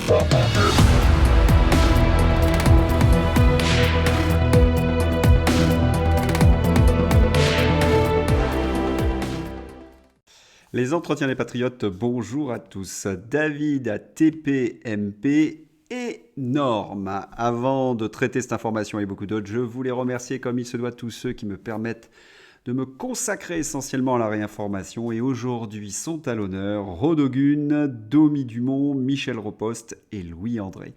Les entretiens des patriotes, bonjour à tous. David à TPMP énorme. Avant de traiter cette information et beaucoup d'autres, je voulais remercier comme il se doit tous ceux qui me permettent de me consacrer essentiellement à la réinformation. Et aujourd'hui sont à l'honneur Rodogune, Domi Dumont, Michel Repost et Louis André.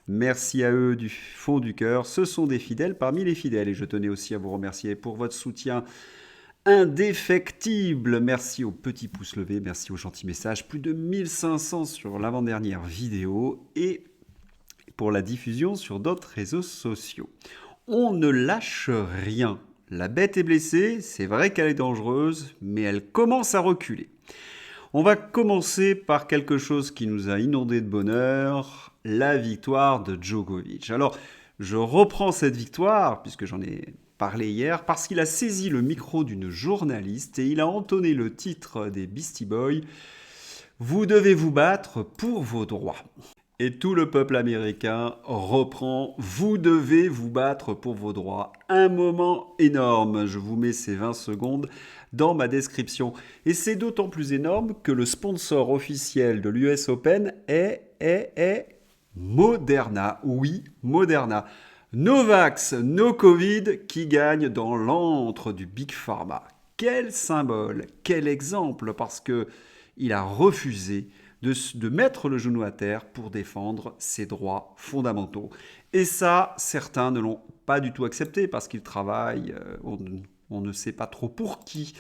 Merci à eux du fond du cœur. Ce sont des fidèles parmi les fidèles. Et je tenais aussi à vous remercier pour votre soutien indéfectible. Merci aux petits pouces levés, merci aux gentils messages. Plus de 1500 sur l'avant-dernière vidéo et pour la diffusion sur d'autres réseaux sociaux. On ne lâche rien. La bête est blessée, c'est vrai qu'elle est dangereuse, mais elle commence à reculer. On va commencer par quelque chose qui nous a inondé de bonheur, la victoire de Djokovic. Alors, je reprends cette victoire, puisque j'en ai parlé hier, parce qu'il a saisi le micro d'une journaliste et il a entonné le titre des Beastie Boys « Vous devez vous battre pour vos droits ». Et tout le peuple américain reprend « Vous devez vous battre pour vos droits ». Un moment énorme, je vous mets ces 20 secondes dans ma description. Et c'est d'autant plus énorme que le sponsor officiel de l'US Open est Moderna. Oui, Moderna. Novax, no Covid, qui gagne dans l'antre du Big Pharma. Quel symbole, quel exemple, parce qu'il a refusé de mettre le genou à terre pour défendre ses droits fondamentaux. Et ça, certains ne l'ont pas du tout accepté parce qu'ils travaillent, on ne sait pas trop pour qui.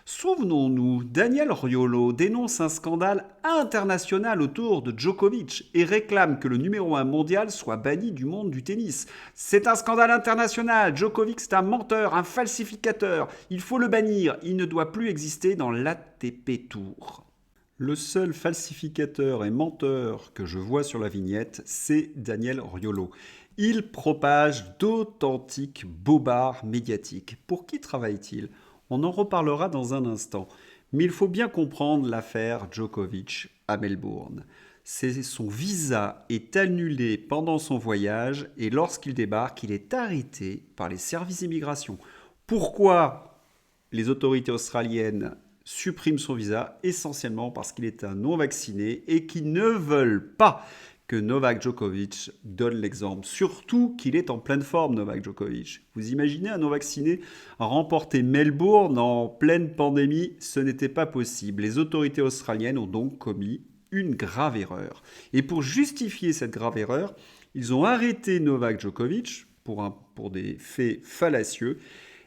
Souvenons-nous, Daniel Riolo dénonce un scandale international autour de Djokovic et réclame que le numéro 1 mondial soit banni du monde du tennis. C'est un scandale international, Djokovic c'est un menteur, un falsificateur, il faut le bannir, il ne doit plus exister dans l'ATP Tour. Le seul falsificateur et menteur que je vois sur la vignette, c'est Daniel Riolo. Il propage d'authentiques bobards médiatiques. Pour qui travaille-t-il ? On en reparlera dans un instant. Mais il faut bien comprendre l'affaire Djokovic à Melbourne. Son visa est annulé pendant son voyage et lorsqu'il débarque, il est arrêté par les services d'immigration. Pourquoi les autorités australiennes suppriment son visa? Essentiellement parce qu'il est un non-vacciné et qu'ils ne veulent pas que Novak Djokovic donne l'exemple. Surtout qu'il est en pleine forme, Novak Djokovic. Vous imaginez un non-vacciné remporter Melbourne en pleine pandémie? Ce n'était pas possible. Les autorités australiennes ont donc commis une grave erreur. Et pour justifier cette grave erreur, ils ont arrêté Novak Djokovic pour des faits fallacieux.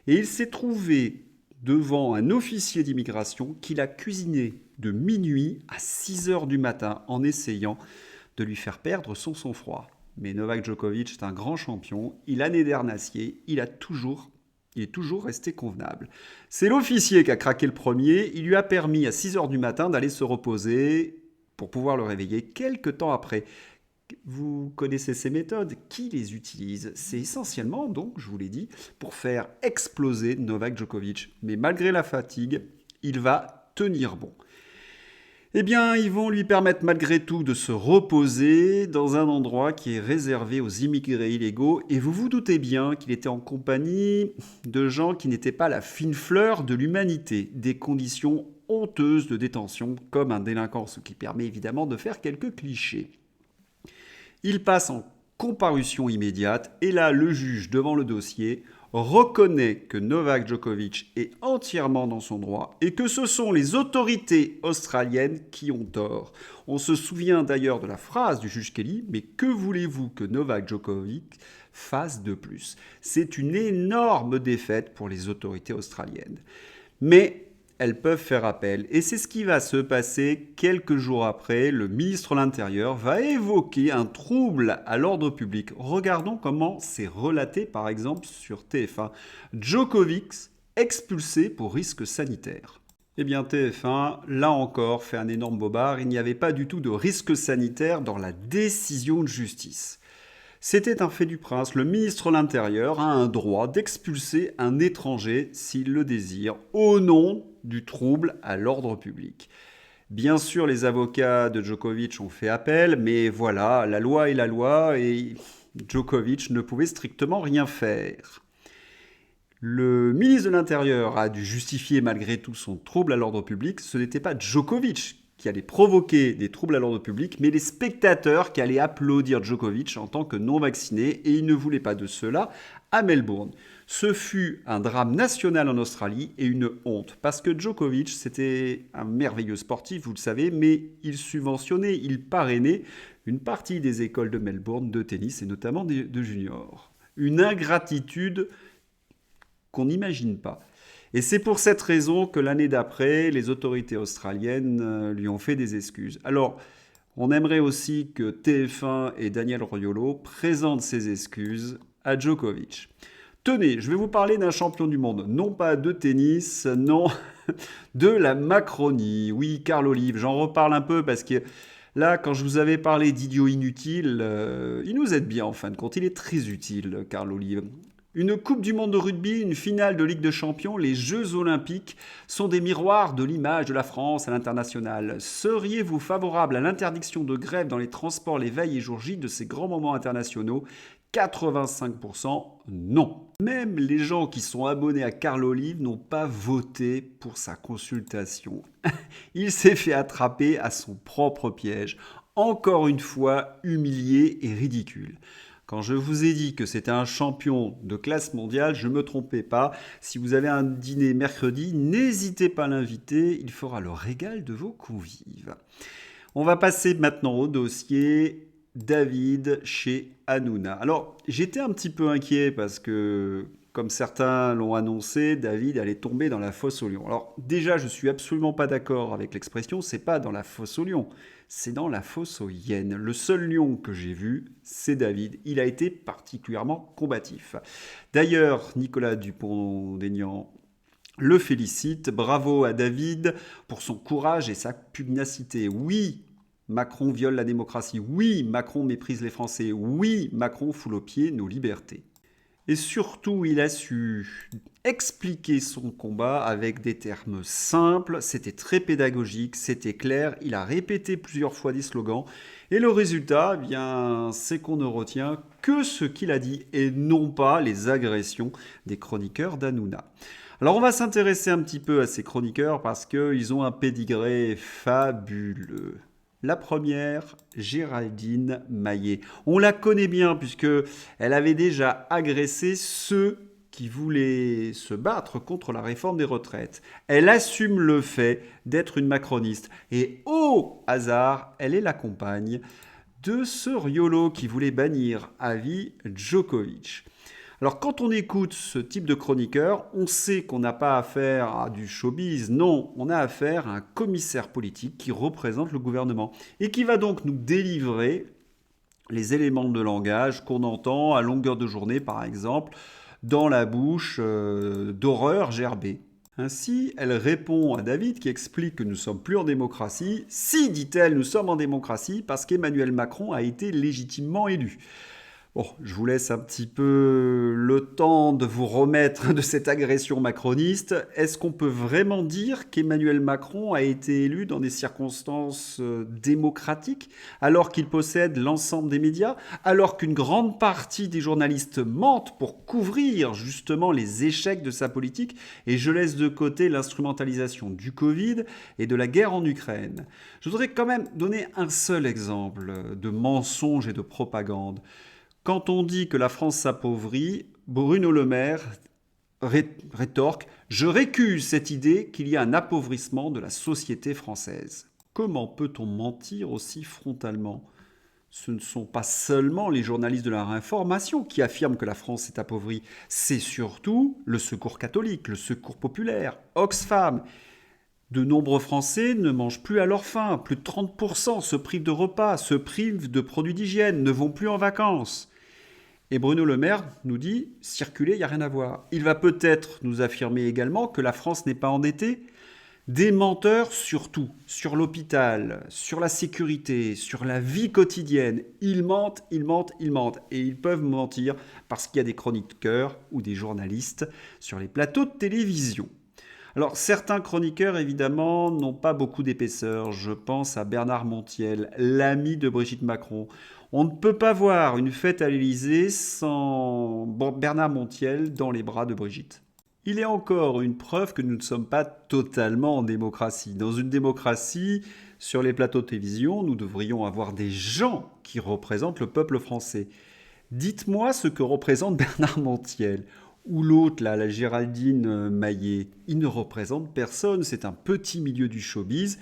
Et il s'est trouvé devant un officier d'immigration qu'il a cuisiné de minuit à 6 heures du matin en essayant de lui faire perdre son sang-froid. Mais Novak Djokovic est un grand champion, il a né d'air d'acier, il est toujours resté convenable. C'est l'officier qui a craqué le premier, il lui a permis à 6 heures du matin d'aller se reposer pour pouvoir le réveiller quelques temps après. Vous connaissez ces méthodes, qui les utilise? C'est essentiellement, donc, je vous l'ai dit, pour faire exploser Novak Djokovic. Mais malgré la fatigue, il va tenir bon. Eh bien, ils vont lui permettre malgré tout de se reposer dans un endroit qui est réservé aux immigrés illégaux. Et vous vous doutez bien qu'il était en compagnie de gens qui n'étaient pas la fine fleur de l'humanité. Des conditions honteuses de détention, comme un délinquant, ce qui permet évidemment de faire quelques clichés. Il passe en comparution immédiate et là, le juge, devant le dossier, reconnaît que Novak Djokovic est entièrement dans son droit et que ce sont les autorités australiennes qui ont tort. On se souvient d'ailleurs de la phrase du juge Kelly, mais que voulez-vous que Novak Djokovic fasse de plus? C'est une énorme défaite pour les autorités australiennes. Mais elles peuvent faire appel. Et c'est ce qui va se passer quelques jours après. Le ministre de l'Intérieur va évoquer un trouble à l'ordre public. Regardons comment c'est relaté par exemple sur TF1. Djokovic expulsé pour risque sanitaire. Eh bien TF1, là encore, fait un énorme bobard. Il n'y avait pas du tout de risque sanitaire dans la décision de justice. C'était un fait du prince. Le ministre de l'Intérieur a un droit d'expulser un étranger s'il le désire, au nom du trouble à l'ordre public. Bien sûr, les avocats de Djokovic ont fait appel, mais voilà, la loi est la loi et Djokovic ne pouvait strictement rien faire. Le ministre de l'Intérieur a dû justifier malgré tout son trouble à l'ordre public. Ce n'était pas Djokovic qui allait provoquer des troubles à l'ordre public, mais les spectateurs qui allaient applaudir Djokovic en tant que non-vacciné, et il ne voulait pas de cela à Melbourne. Ce fut un drame national en Australie et une honte, parce que Djokovic, c'était un merveilleux sportif, vous le savez, mais il subventionnait, il parrainait une partie des écoles de Melbourne de tennis, et notamment de juniors. Une ingratitude qu'on n'imagine pas. Et c'est pour cette raison que l'année d'après, les autorités australiennes lui ont fait des excuses. Alors, on aimerait aussi que TF1 et Daniel Riolo présentent ces excuses à Djokovic. Tenez, je vais vous parler d'un champion du monde, non pas de tennis, non, de la Macronie. Oui, Carl Olive, j'en reparle un peu parce que là, quand je vous avais parlé d'idiot inutile, il nous aide bien en fin de compte, il est très utile, Carl Olive. Une Coupe du Monde de rugby, une finale de Ligue des Champions, les Jeux Olympiques sont des miroirs de l'image de la France à l'international. Seriez-vous favorable à l'interdiction de grève dans les transports les veilles et jours J de ces grands moments internationaux ? 85% non. Même les gens qui sont abonnés à Carl Olive n'ont pas voté pour sa consultation. Il s'est fait attraper à son propre piège. Encore une fois, humilié et ridicule. Quand je vous ai dit que c'était un champion de classe mondiale, je ne me trompais pas. Si vous avez un dîner mercredi, n'hésitez pas à l'inviter, il fera le régal de vos convives. On va passer maintenant au dossier David chez Hanouna. Alors, j'étais un petit peu inquiet parce que, comme certains l'ont annoncé, David allait tomber dans la fosse au lion. Alors, déjà, je suis absolument pas d'accord avec l'expression, c'est pas dans la fosse au lion, c'est dans la fosse aux hyènes. Le seul lion que j'ai vu, c'est David. Il a été particulièrement combatif. D'ailleurs, Nicolas Dupont-Aignan le félicite. Bravo à David pour son courage et sa pugnacité. Oui, Macron viole la démocratie. Oui, Macron méprise les Français. Oui, Macron foule aux pieds nos libertés. Et surtout, il a su expliquer son combat avec des termes simples, c'était très pédagogique, c'était clair, il a répété plusieurs fois des slogans, et le résultat, eh bien, c'est qu'on ne retient que ce qu'il a dit, et non pas les agressions des chroniqueurs d'Hanouna. Alors on va s'intéresser un petit peu à ces chroniqueurs parce qu'ils ont un pédigré fabuleux. La première, Géraldine Maillet. On la connaît bien puisque elle avait déjà agressé ceux qui voulaient se battre contre la réforme des retraites. Elle assume le fait d'être une macroniste. Et au hasard, elle est la compagne de ce Riolo qui voulait bannir à vie Djokovic. Alors quand on écoute ce type de chroniqueur, on sait qu'on n'a pas affaire à du showbiz, non, on a affaire à un commissaire politique qui représente le gouvernement et qui va donc nous délivrer les éléments de langage qu'on entend à longueur de journée par exemple dans la bouche d'horreur gerbée. Ainsi, elle répond à David qui explique que nous ne sommes plus en démocratie. Si, dit-elle, nous sommes en démocratie parce qu'Emmanuel Macron a été légitimement élu. Bon, je vous laisse un petit peu le temps de vous remettre de cette agression macroniste. Est-ce qu'on peut vraiment dire qu'Emmanuel Macron a été élu dans des circonstances démocratiques, alors qu'il possède l'ensemble des médias, alors qu'une grande partie des journalistes mentent pour couvrir justement les échecs de sa politique, et je laisse de côté l'instrumentalisation du Covid et de la guerre en Ukraine. Je voudrais quand même donner un seul exemple de mensonge et de propagande. Quand on dit que la France s'appauvrit, Bruno Le Maire rétorque « Je récuse cette idée qu'il y a un appauvrissement de la société française ». Comment peut-on mentir aussi frontalement ? Ce ne sont pas seulement les journalistes de la réinformation qui affirment que la France s'est appauvrie, c'est surtout le Secours catholique, le Secours populaire, Oxfam. De nombreux Français ne mangent plus à leur faim, plus de 30% se privent de repas, se privent de produits d'hygiène, ne vont plus en vacances. Et Bruno Le Maire nous dit « circuler, il n'y a rien à voir ». Il va peut-être nous affirmer également que la France n'est pas endettée. Des menteurs sur tout, sur l'hôpital, sur la sécurité, sur la vie quotidienne. Ils mentent, ils mentent, ils mentent. Et ils peuvent mentir parce qu'il y a des chroniqueurs ou des journalistes sur les plateaux de télévision. Alors, certains chroniqueurs, évidemment, n'ont pas beaucoup d'épaisseur. Je pense à Bernard Montiel, l'ami de Brigitte Macron. On ne peut pas voir une fête à l'Élysée sans Bernard Montiel dans les bras de Brigitte. Il est encore une preuve que nous ne sommes pas totalement en démocratie. Dans une démocratie, sur les plateaux de télévision, nous devrions avoir des gens qui représentent le peuple français. Dites-moi ce que représente Bernard Montiel. Ou l'autre, là, la Géraldine Maillet. Il ne représente personne, c'est un petit milieu du showbiz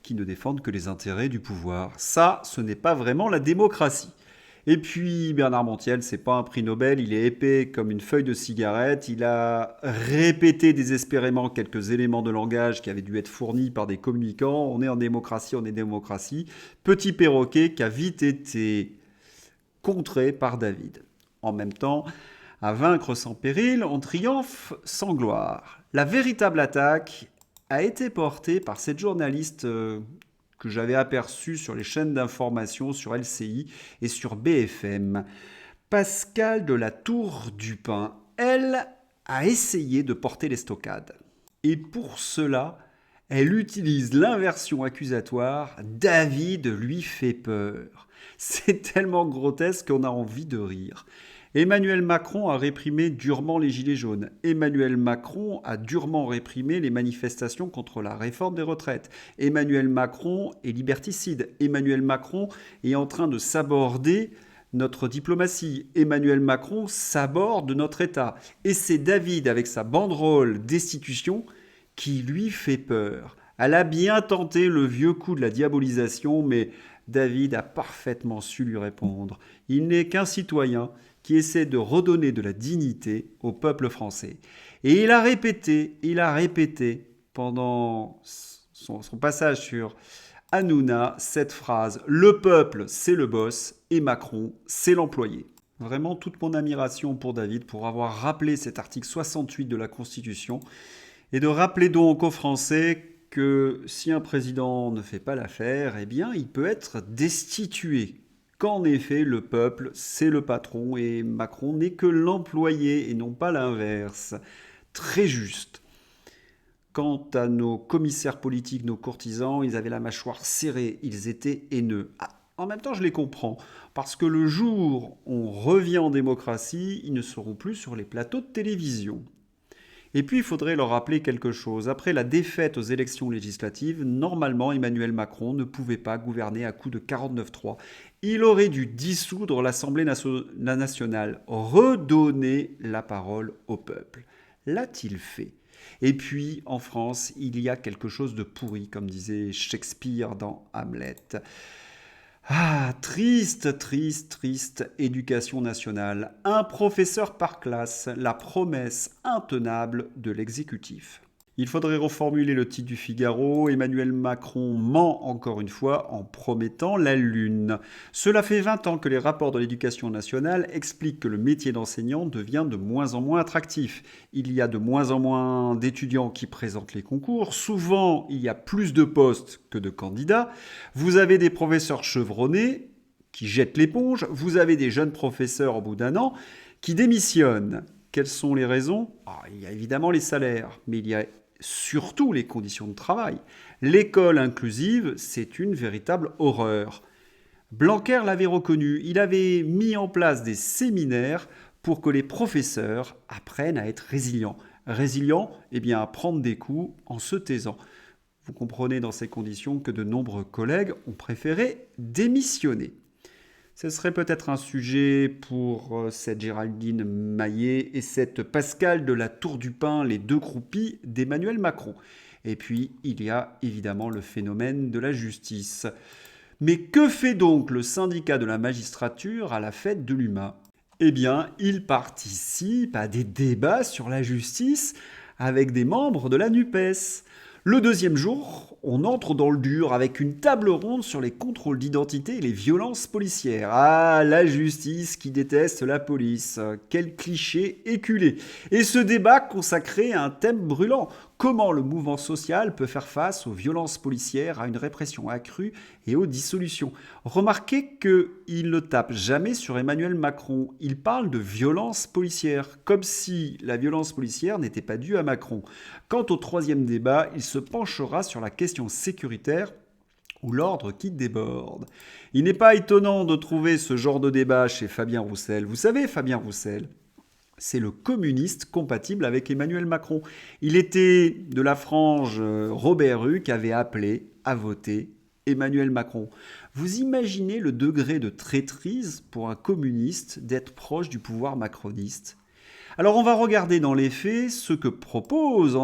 qui ne défendent que les intérêts du pouvoir. Ça, ce n'est pas vraiment la démocratie. Et puis Bernard Montiel, c'est pas un prix Nobel, il est épais comme une feuille de cigarette, il a répété désespérément quelques éléments de langage qui avaient dû être fournis par des communicants. On est en démocratie, on est démocratie. Petit perroquet qui a vite été contré par David. En même temps, à vaincre sans péril, on triomphe sans gloire. La véritable attaque a été portée par cette journaliste que j'avais aperçue sur les chaînes d'information, sur LCI et sur BFM. Pascale de la Tour du Pin, elle a essayé de porter les stockades. Et pour cela, elle utilise l'inversion accusatoire « David lui fait peur ». C'est tellement grotesque qu'on a envie de rire. Emmanuel Macron a réprimé durement les gilets jaunes. Emmanuel Macron a durement réprimé les manifestations contre la réforme des retraites. Emmanuel Macron est liberticide. Emmanuel Macron est en train de s'aborder notre diplomatie. Emmanuel Macron s'aborde notre État. Et c'est David, avec sa banderole destitution, qui lui fait peur. Elle a bien tenté le vieux coup de la diabolisation, mais David a parfaitement su lui répondre. Il n'est qu'un citoyen qui essaie de redonner de la dignité au peuple français. Et il a répété pendant son passage sur Hanouna cette phrase « Le peuple, c'est le boss et Macron, c'est l'employé ». Vraiment toute mon admiration pour David pour avoir rappelé cet article 68 de la Constitution et de rappeler donc aux Français que si un président ne fait pas l'affaire, eh bien, il peut être destitué. Qu'en effet, le peuple, c'est le patron et Macron n'est que l'employé et non pas l'inverse. Très juste. Quant à nos commissaires politiques, nos courtisans, ils avaient la mâchoire serrée, ils étaient haineux. Ah, en même temps, je les comprends, parce que le jour où on revient en démocratie, ils ne seront plus sur les plateaux de télévision. Et puis, il faudrait leur rappeler quelque chose. Après la défaite aux élections législatives, normalement, Emmanuel Macron ne pouvait pas gouverner à coup de 49-3. Il aurait dû dissoudre l'Assemblée nationale, redonner la parole au peuple. L'a-t-il fait ? Et puis, en France, il y a quelque chose de pourri, comme disait Shakespeare dans Hamlet. Ah, triste, triste, triste éducation nationale. Un professeur par classe, la promesse intenable de l'exécutif. Il faudrait reformuler le titre du Figaro. Emmanuel Macron ment encore une fois en promettant la Lune. Cela fait 20 ans que les rapports de l'éducation nationale expliquent que le métier d'enseignant devient de moins en moins attractif. Il y a de moins en moins d'étudiants qui présentent les concours. Souvent, il y a plus de postes que de candidats. Vous avez des professeurs chevronnés qui jettent l'éponge. Vous avez des jeunes professeurs au bout d'un an qui démissionnent. Quelles sont les raisons ? Il y a évidemment les salaires, mais il y a surtout les conditions de travail. L'école inclusive, c'est une véritable horreur. Blanquer l'avait reconnu. Il avait mis en place des séminaires pour que les professeurs apprennent à être résilients. Résilients, eh bien, à prendre des coups en se taisant. Vous comprenez dans ces conditions que de nombreux collègues ont préféré démissionner. Ce serait peut-être un sujet pour cette Géraldine Maillet et cette Pascale de la Tour du Pin, les deux groupies d'Emmanuel Macron. Et puis, il y a évidemment le phénomène de la justice. Mais que fait donc le syndicat de la magistrature à la fête de l'UMA ? Eh bien, il participe à des débats sur la justice avec des membres de la NUPES. Le deuxième jour, on entre dans le dur avec une table ronde sur les contrôles d'identité et les violences policières. Ah, la justice qui déteste la police. Quel cliché éculé. Et ce débat consacré à un thème brûlant. Comment le mouvement social peut faire face aux violences policières, à une répression accrue et aux dissolutions. Remarquez qu'il ne tape jamais sur Emmanuel Macron. Il parle de violence policière, comme si la violence policière n'était pas due à Macron. Quant au troisième débat, il se penchera sur la question sécuritaire ou l'ordre qui déborde. Il n'est pas étonnant de trouver ce genre de débat chez Fabien Roussel. Vous savez, Fabien Roussel, c'est le communiste compatible avec Emmanuel Macron. Il était de la frange Robert Hue qui avait appelé à voter Emmanuel Macron. Vous imaginez le degré de traîtrise pour un communiste d'être proche du pouvoir macroniste ? Alors on va regarder dans les faits ce que proposent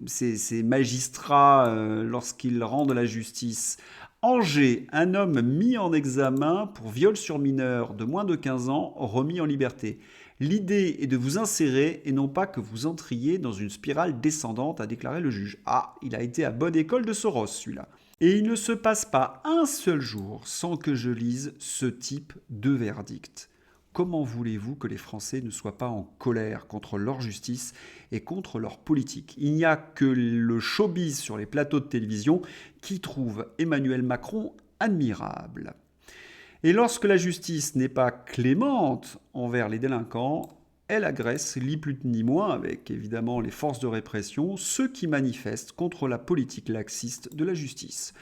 ces magistrats lorsqu'ils rendent la justice. Angers, un homme mis en examen pour viol sur mineur de moins de 15 ans, remis en liberté. L'idée est de vous insérer et non pas que vous entriez dans une spirale descendante, a déclaré le juge. Ah, il a été à bonne école de Soros, celui-là. Et il ne se passe pas un seul jour sans que je lise ce type de verdict. Comment voulez-vous que les Français ne soient pas en colère contre leur justice et contre leur politique ? Il n'y a que le showbiz sur les plateaux de télévision qui trouve Emmanuel Macron admirable. Et lorsque la justice n'est pas clémente envers les délinquants, elle agresse, ni plus ni moins, avec évidemment les forces de répression, ceux qui manifestent contre la politique laxiste de la justice.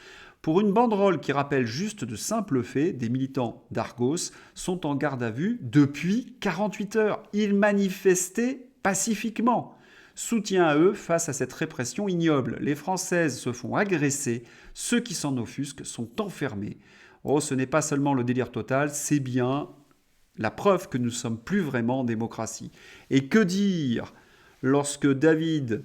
Pour une banderole qui rappelle juste de simples faits, des militants d'Argos sont en garde à vue depuis 48 heures. Ils manifestaient pacifiquement. Soutien à eux face à cette répression ignoble. Les Françaises se font agresser, ceux qui s'en offusquent sont enfermés. Oh, ce n'est pas seulement le délire total, c'est bien la preuve que nous ne sommes plus vraiment en démocratie. Et que dire lorsque David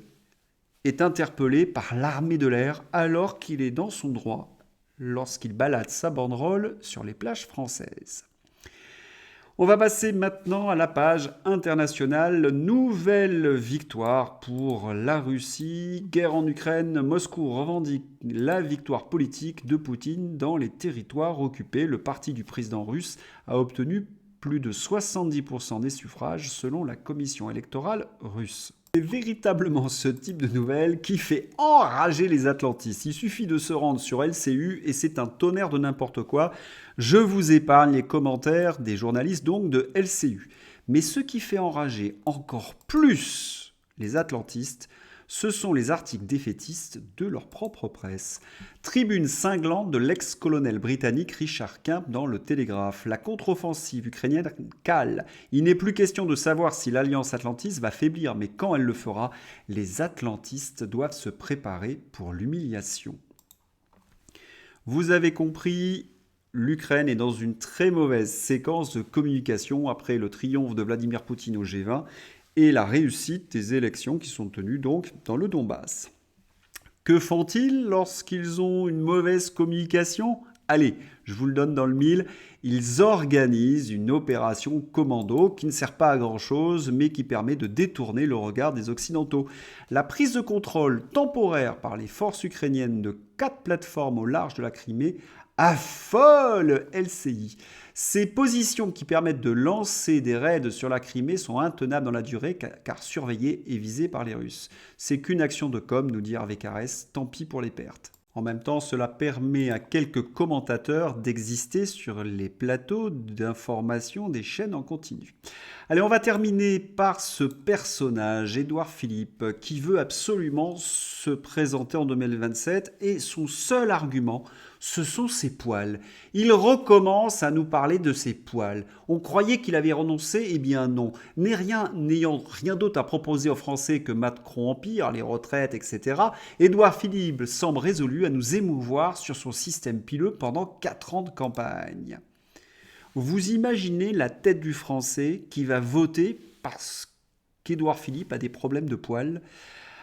est interpellé par l'armée de l'air alors qu'il est dans son droit, lorsqu'il balade sa banderole sur les plages françaises. On va passer maintenant à la page internationale. Nouvelle victoire pour la Russie. Guerre en Ukraine. Moscou revendique la victoire politique de Poutine dans les territoires occupés. Le parti du président russe a obtenu plus de 70% des suffrages selon la commission électorale russe. C'est véritablement ce type de nouvelles qui fait enrager les atlantistes. Il suffit de se rendre sur LCU et c'est un tonnerre de n'importe quoi. Je vous épargne les commentaires des journalistes donc de LCU. Mais ce qui fait enrager encore plus les atlantistes, ce sont les articles défaitistes de leur propre presse. Tribune cinglante de l'ex-colonel britannique Richard Kemp dans le Télégraphe. La contre-offensive ukrainienne cale. Il n'est plus question de savoir si l'alliance atlantiste va faiblir, mais quand elle le fera, les atlantistes doivent se préparer pour l'humiliation. Vous avez compris, l'Ukraine est dans une très mauvaise séquence de communication après le triomphe de Vladimir Poutine au G20 et la réussite des élections qui sont tenues donc dans le Donbass. Que font-ils lorsqu'ils ont une mauvaise communication ? Allez, je vous le donne dans le mille, ils organisent une opération commando qui ne sert pas à grand-chose, mais qui permet de détourner le regard des Occidentaux. La prise de contrôle temporaire par les forces ukrainiennes de 4 plateformes au large de la Crimée affole LCI. Ces positions qui permettent de lancer des raids sur la Crimée sont intenables dans la durée car surveillées et visées par les Russes. C'est qu'une action de com, nous dit Hervé Carès, tant pis pour les pertes. En même temps, cela permet à quelques commentateurs d'exister sur les plateaux d'information des chaînes en continu. Allez, on va terminer par ce personnage, Édouard Philippe, qui veut absolument se présenter en 2027 et son seul argument, ce sont ses poils. Il recommence à nous parler de ses poils. On croyait qu'il avait renoncé, eh bien non. N'ayant rien d'autre à proposer aux Français que Macron Empire, les retraites, etc., Édouard Philippe semble résolu à nous émouvoir sur son système pileux pendant 4 ans de campagne. Vous imaginez la tête du Français qui va voter parce qu'Édouard Philippe a des problèmes de poils ?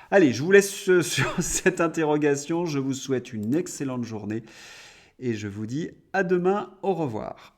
Allez, je vous laisse sur cette interrogation. Je vous souhaite une excellente journée et je vous dis à demain. Au revoir.